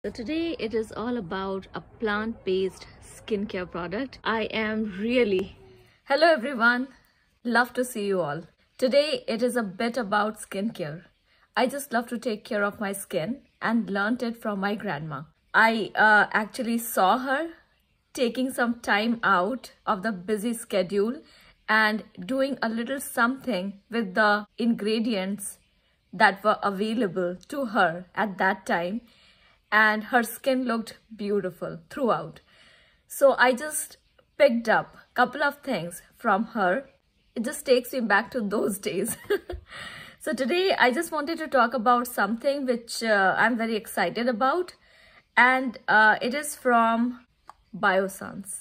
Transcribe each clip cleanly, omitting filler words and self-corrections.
So today it is all about a plant-based skincare product. I am really... Hello everyone, love to see you all. Today it is a bit about skincare. I just love to take care of my skin and learned it from my grandma. I actually saw her taking some time out of the busy schedule and doing a little something with the ingredients that were available to her at that time, and her skin looked beautiful throughout. So I just picked up a couple of things from her. It just takes me back to those days. So today I just wanted to talk about something which I'm very excited about, and it is from Biossance.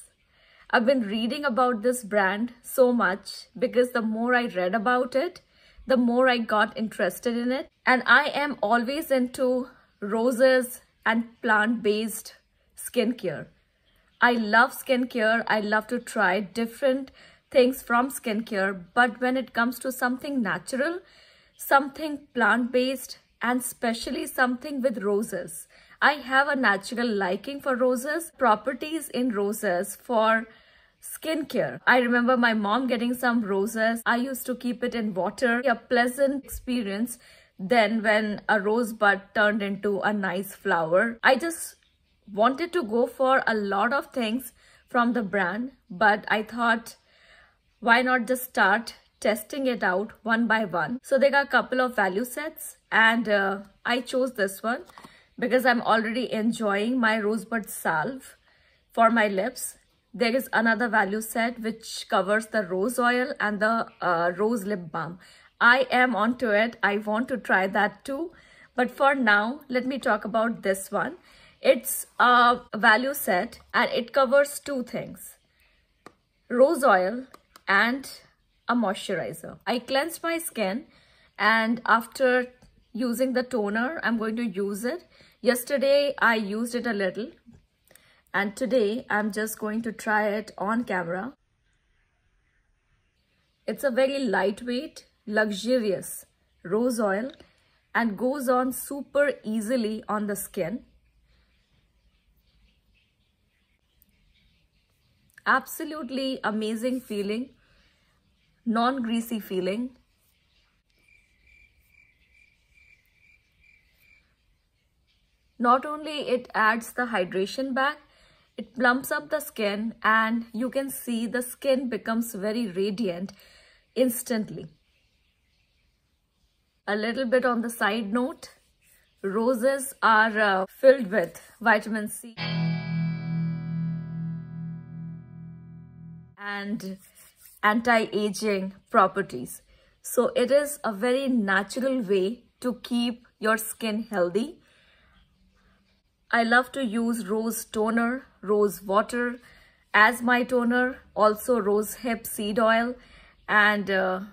I've been reading about this brand so much because the more I read about it, the more I got interested in it. And I am always into roses and plant-based skincare. I love skincare. I love to try different things from skincare. But when it comes to something natural, something plant-based, and especially something with roses, I have a natural liking for roses, properties in roses for skincare. I remember my mom getting some roses. I used to keep it in water. A pleasant experience then when a rosebud turned into a nice flower. I just wanted to go for a lot of things from the brand, but I thought, why not just start testing it out one by one? So they got a couple of value sets, and I chose this one because I'm already enjoying my rosebud salve for my lips. There is another value set which covers the rose oil and the rose lip balm. I am onto it. I want to try that too. But for now, let me talk about this one. It's a value set and it covers two things: rose oil and a moisturizer. I cleansed my skin, and after using the toner, I'm going to use it. Yesterday, I used it a little, and today I'm just going to try it on camera. It's a very lightweight, luxurious rose oil and goes on super easily on the skin. Absolutely amazing feeling, non-greasy feeling. Not only it adds the hydration back, it plumps up the skin, and you can see the skin becomes very radiant instantly. A little bit on the side note, roses are filled with vitamin C and anti-aging properties. So it is a very natural way to keep your skin healthy. I love to use rose toner, rose water as my toner, also rose hip seed oil, and the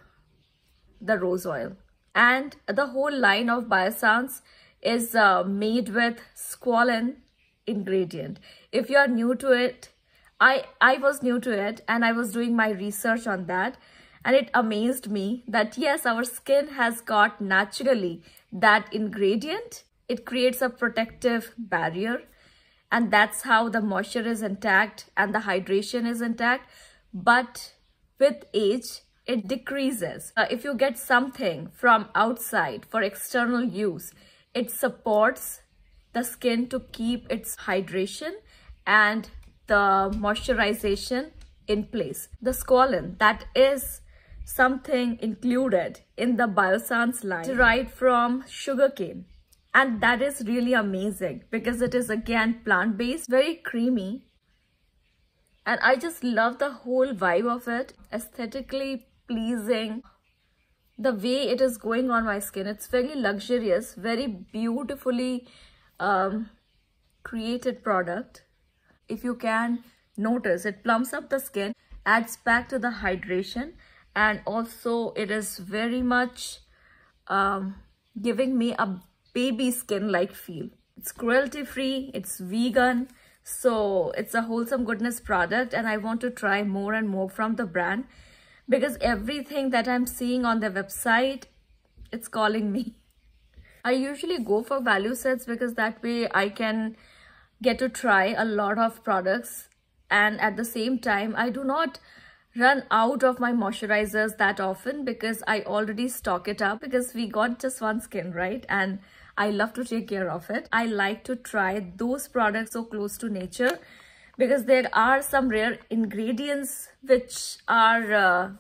rose oil. And the whole line of Biossance is made with squalane ingredient. If you are new to it, I was new to it and I was doing my research on that, and it amazed me that yes, our skin has got naturally that ingredient. It creates a protective barrier, and that's how the moisture is intact and the hydration is intact. But with age, it decreases. If you get something from outside for external use, it supports the skin to keep its hydration and the moisturization in place. The squalane, that is something included in the Biossance line, derived from sugarcane. And that is really amazing because it is again plant-based, very creamy. And I just love the whole vibe of it, aesthetically pleasing. The way it is going on my skin, it's very luxurious, very beautifully created product. If you can notice, it plumps up the skin, adds back to the hydration, and also it is very much giving me a baby skin like feel. It's cruelty free, it's vegan, so it's a wholesome goodness product, and I want to try more and more from the brand because everything that I'm seeing on their website, it's calling me. I usually go for value sets because that way I can get to try a lot of products, and at the same time I do not run out of my moisturizers that often because I already stock it up, because we got just one skin, right? And I love to take care of it. I like to try those products so close to nature because there are some rare ingredients which are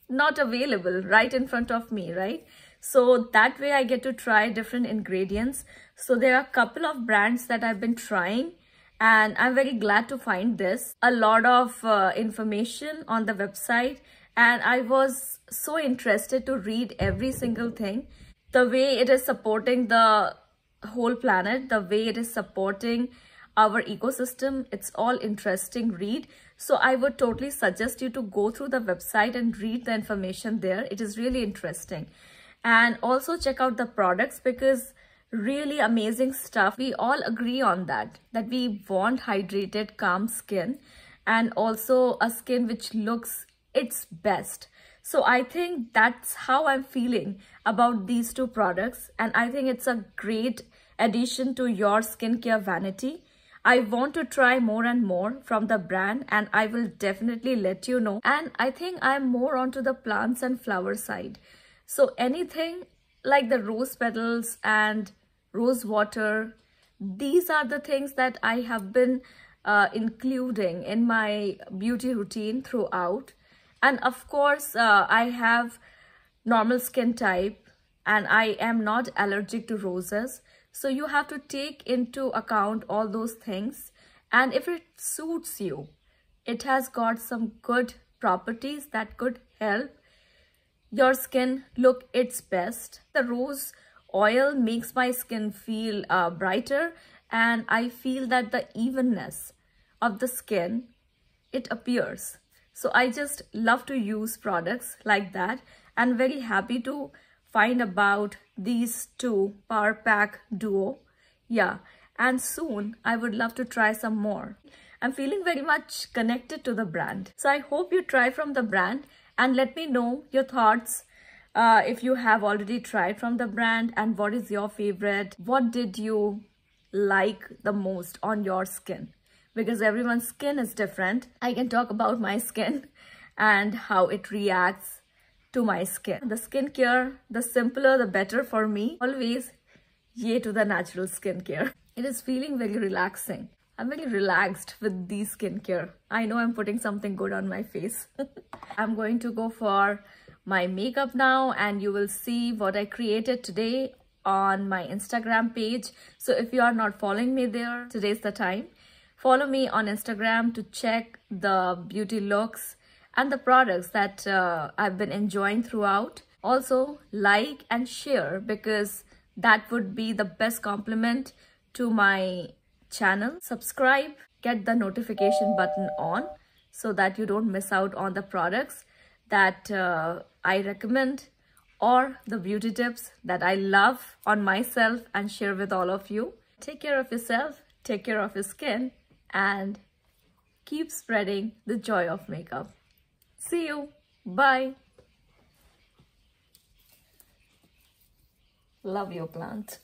not available right in front of me, right? So that way I get to try different ingredients. So there are a couple of brands that I've been trying, and I'm very glad to find this. A lot of information on the website, and I was so interested to read every single thing. The way it is supporting the whole planet, the way it is supporting our ecosystem, it's all interesting read. So I would totally suggest you to go through the website and read the information there. It is really interesting. And also check out the products because really amazing stuff. We all agree on that we want hydrated, calm skin, and also a skin which looks its best. So I think that's how I'm feeling about these two products, and I think it's a great addition to your skincare vanity. I want to try more and more from the brand, and I will definitely let you know. And I think I'm more onto the plants and flower side. So anything like the rose petals and rose water, these are the things that I have been including in my beauty routine throughout. And of course, I have normal skin type and I am not allergic to roses. So you have to take into account all those things. And if it suits you, it has got some good properties that could help your skin look its best. The rose oil makes my skin feel brighter, and I feel that the evenness of the skin, it appears. So I just love to use products like that, and very happy to find about these two Power Pack Duo. Yeah, and soon I would love to try some more. I'm feeling very much connected to the brand. So I hope you try from the brand and let me know your thoughts. If you have already tried from the brand, and what is your favorite? What did you like the most on your skin? Because everyone's skin is different. I can talk about my skin and how it reacts to my skin. The skincare, the simpler the better for me. Always yay to the natural skincare. It is feeling very relaxing. I'm very relaxed with these skincare. I know I'm putting something good on my face. I'm going to go for my makeup now, and you will see what I created today on my Instagram page. So if you are not following me there, today's the time. Follow me on Instagram to check the beauty looks and the products that I've been enjoying throughout. Also like and share, because that would be the best compliment to my channel. Subscribe, get the notification button on so that you don't miss out on the products that I recommend or the beauty tips that I love on myself and share with all of you. Take care of yourself, take care of your skin, and keep spreading the joy of makeup. See you. Bye. Love your plant.